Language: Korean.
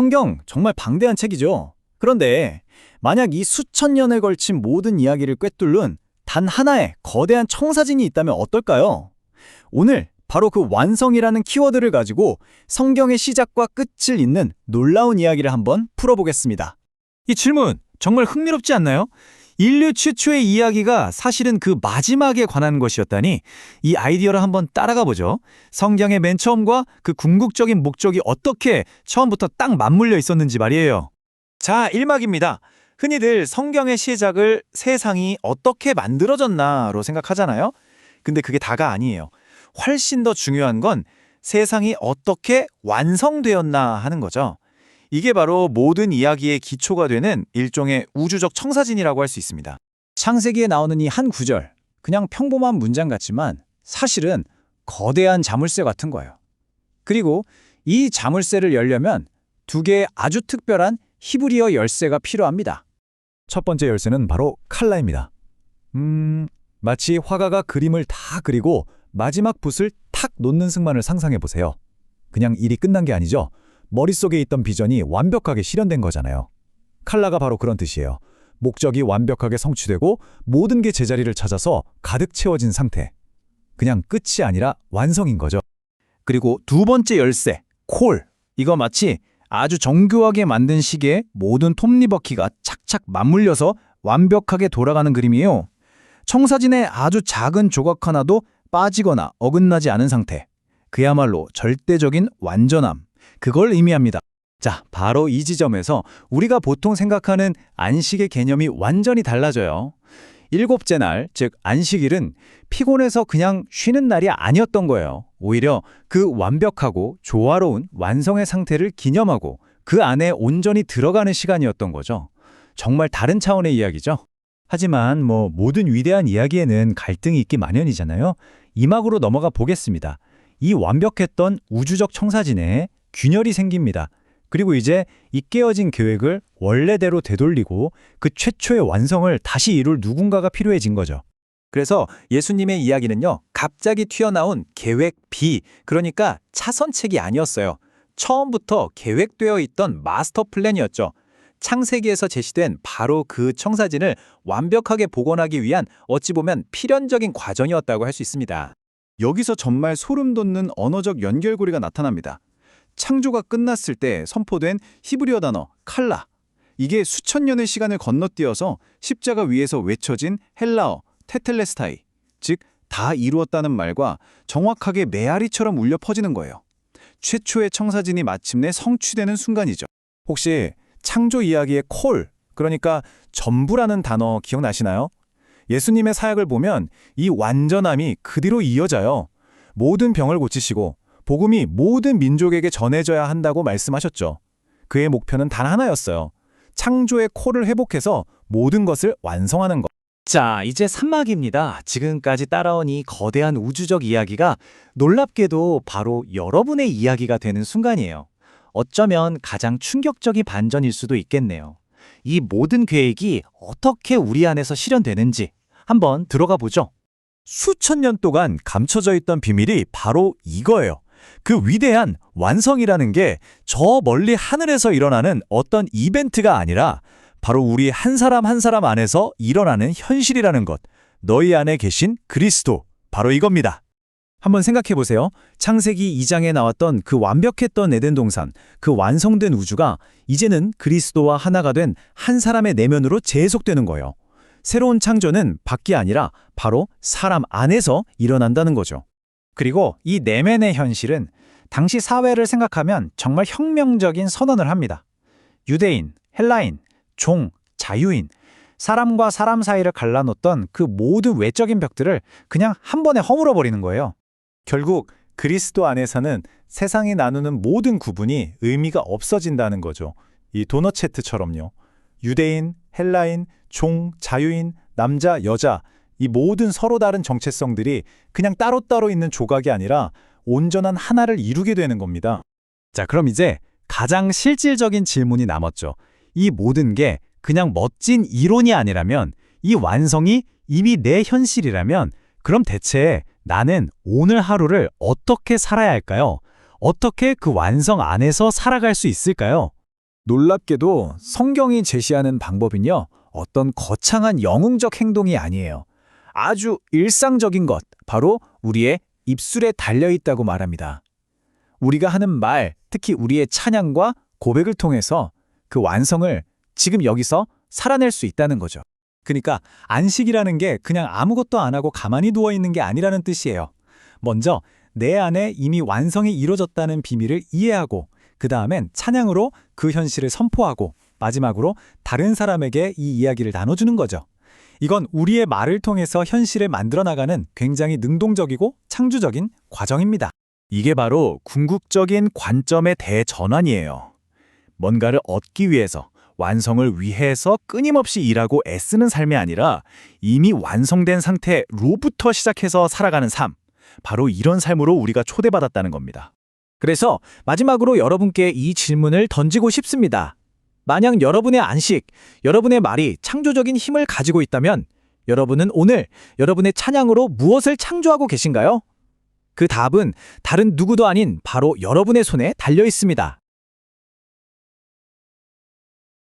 성경 정말 방대한 책이죠. 그런데 만약 이 수천 년에 걸친 모든 이야기를 꿰뚫는 단 하나의 거대한 청사진이 있다면 어떨까요? 오늘 바로 그 완성이라는 키워드를 가지고 성경의 시작과 끝을 잇는 놀라운 이야기를 한번 풀어보겠습니다. 이 질문 정말 흥미롭지 않나요? 인류 최초의 이야기가 사실은 그 마지막에 관한 것이었다니 이 아이디어를 한번 따라가 보죠. 성경의 맨 처음과 그 궁극적인 목적이 어떻게 처음부터 딱 맞물려 있었는지 말이에요. 자, 1막입니다. 흔히들 성경의 시작을 세상이 어떻게 만들어졌나로 생각하잖아요. 근데 그게 다가 아니에요. 훨씬 더 중요한 건 세상이 어떻게 완성되었나 하는 거죠. 이게 바로 모든 이야기의 기초가 되는 일종의 우주적 청사진이라고 할 수 있습니다. 창세기에 나오는 이 한 구절, 그냥 평범한 문장 같지만 사실은 거대한 자물쇠 같은 거예요. 그리고 이 자물쇠를 열려면 두 개의 아주 특별한 히브리어 열쇠가 필요합니다. 첫 번째 열쇠는 바로 칼라입니다. 마치 화가가 그림을 다 그리고 마지막 붓을 탁 놓는 승만을 상상해 보세요. 그냥 일이 끝난 게 아니죠. 머릿속에 있던 비전이 완벽하게 실현된 거잖아요. 칼라가 바로 그런 뜻이에요. 목적이 완벽하게 성취되고 모든 게 제자리를 찾아서 가득 채워진 상태. 그냥 끝이 아니라 완성인 거죠. 그리고 두 번째 열쇠, 콜. 이거 마치 아주 정교하게 만든 시계에 모든 톱니바퀴가 착착 맞물려서 완벽하게 돌아가는 그림이에요. 청사진의 아주 작은 조각 하나도 빠지거나 어긋나지 않은 상태. 그야말로 절대적인 완전함. 그걸 의미합니다. 자, 바로 이 지점에서 우리가 보통 생각하는 안식의 개념이 완전히 달라져요. 일곱째 날, 즉 안식일은 피곤해서 그냥 쉬는 날이 아니었던 거예요. 오히려 그 완벽하고 조화로운 완성의 상태를 기념하고 그 안에 온전히 들어가는 시간이었던 거죠. 정말 다른 차원의 이야기죠. 하지만 모든 위대한 이야기에는 갈등이 있기 마련이잖아요. 이 막으로 넘어가 보겠습니다. 이 완벽했던 우주적 청사진에 균열이 생깁니다. 그리고 이제 이 깨어진 계획을 원래대로 되돌리고 그 최초의 완성을 다시 이룰 누군가가 필요해진 거죠. 그래서 예수님의 이야기는요, 갑자기 튀어나온 계획 B, 그러니까 차선책이 아니었어요. 처음부터 계획되어 있던 마스터 플랜이었죠. 창세기에서 제시된 바로 그 청사진을 완벽하게 복원하기 위한 어찌 보면 필연적인 과정이었다고 할 수 있습니다. 여기서 정말 소름 돋는 언어적 연결고리가 나타납니다. 창조가 끝났을 때 선포된 히브리어 단어 칼라. 이게 수천 년의 시간을 건너뛰어서 십자가 위에서 외쳐진 헬라어 테텔레스타이, 즉 다 이루었다는 말과 정확하게 메아리처럼 울려 퍼지는 거예요. 최초의 청사진이 마침내 성취되는 순간이죠. 혹시 창조 이야기의 콜, 그러니까 전부라는 단어 기억나시나요? 예수님의 사역을 보면 이 완전함이 그 뒤로 이어져요. 모든 병을 고치시고 복음이 모든 민족에게 전해져야 한다고 말씀하셨죠. 그의 목표는 단 하나였어요. 창조의 콜을 회복해서 모든 것을 완성하는 것. 자, 이제 3막입니다. 지금까지 따라온 이 거대한 우주적 이야기가 놀랍게도 바로 여러분의 이야기가 되는 순간이에요. 어쩌면 가장 충격적인 반전일 수도 있겠네요. 이 모든 계획이 어떻게 우리 안에서 실현되는지 한번 들어가 보죠. 수천 년 동안 감춰져 있던 비밀이 바로 이거예요. 그 위대한 완성이라는 게 저 멀리 하늘에서 일어나는 어떤 이벤트가 아니라 바로 우리 한 사람 한 사람 안에서 일어나는 현실이라는 것. 너희 안에 계신 그리스도, 바로 이겁니다. 한번 생각해 보세요. 창세기 2장에 나왔던 그 완벽했던 에덴 동산, 그 완성된 우주가 이제는 그리스도와 하나가 된 한 사람의 내면으로 재해석되는 거예요. 새로운 창조는 밖이 아니라 바로 사람 안에서 일어난다는 거죠. 그리고 이 내면의 현실은 당시 사회를 생각하면 정말 혁명적인 선언을 합니다. 유대인, 헬라인, 종, 자유인, 사람과 사람 사이를 갈라놓던 그 모든 외적인 벽들을 그냥 한 번에 허물어버리는 거예요. 결국 그리스도 안에서는 세상이 나누는 모든 구분이 의미가 없어진다는 거죠. 이 도넛 채트처럼요. 유대인, 헬라인, 종, 자유인, 남자, 여자, 이 모든 서로 다른 정체성들이 그냥 따로따로 있는 조각이 아니라 온전한 하나를 이루게 되는 겁니다. 자, 그럼 이제 가장 실질적인 질문이 남았죠. 이 모든 게 그냥 멋진 이론이 아니라면, 이 완성이 이미 내 현실이라면, 그럼 대체 나는 오늘 하루를 어떻게 살아야 할까요? 어떻게 그 완성 안에서 살아갈 수 있을까요? 놀랍게도 성경이 제시하는 방법은요, 어떤 거창한 영웅적 행동이 아니에요. 아주 일상적인 것, 바로 우리의 입술에 달려있다고 말합니다. 우리가 하는 말, 특히 우리의 찬양과 고백을 통해서 그 완성을 지금 여기서 살아낼 수 있다는 거죠. 그러니까 안식이라는 게 그냥 아무것도 안 하고 가만히 누워있는 게 아니라는 뜻이에요. 먼저 내 안에 이미 완성이 이루어졌다는 비밀을 이해하고 그 다음엔 찬양으로 그 현실을 선포하고 마지막으로 다른 사람에게 이 이야기를 나눠주는 거죠. 이건 우리의 말을 통해서 현실을 만들어 나가는 굉장히 능동적이고 창조적인 과정입니다. 이게 바로 궁극적인 관점의 대전환이에요. 뭔가를 얻기 위해서, 완성을 위해서 끊임없이 일하고 애쓰는 삶이 아니라 이미 완성된 상태로부터 시작해서 살아가는 삶. 바로 이런 삶으로 우리가 초대받았다는 겁니다. 그래서 마지막으로 여러분께 이 질문을 던지고 싶습니다. 만약 여러분의 안식, 여러분의 말이 창조적인 힘을 가지고 있다면 여러분은 오늘 여러분의 찬양으로 무엇을 창조하고 계신가요? 그 답은 다른 누구도 아닌 바로 여러분의 손에 달려 있습니다.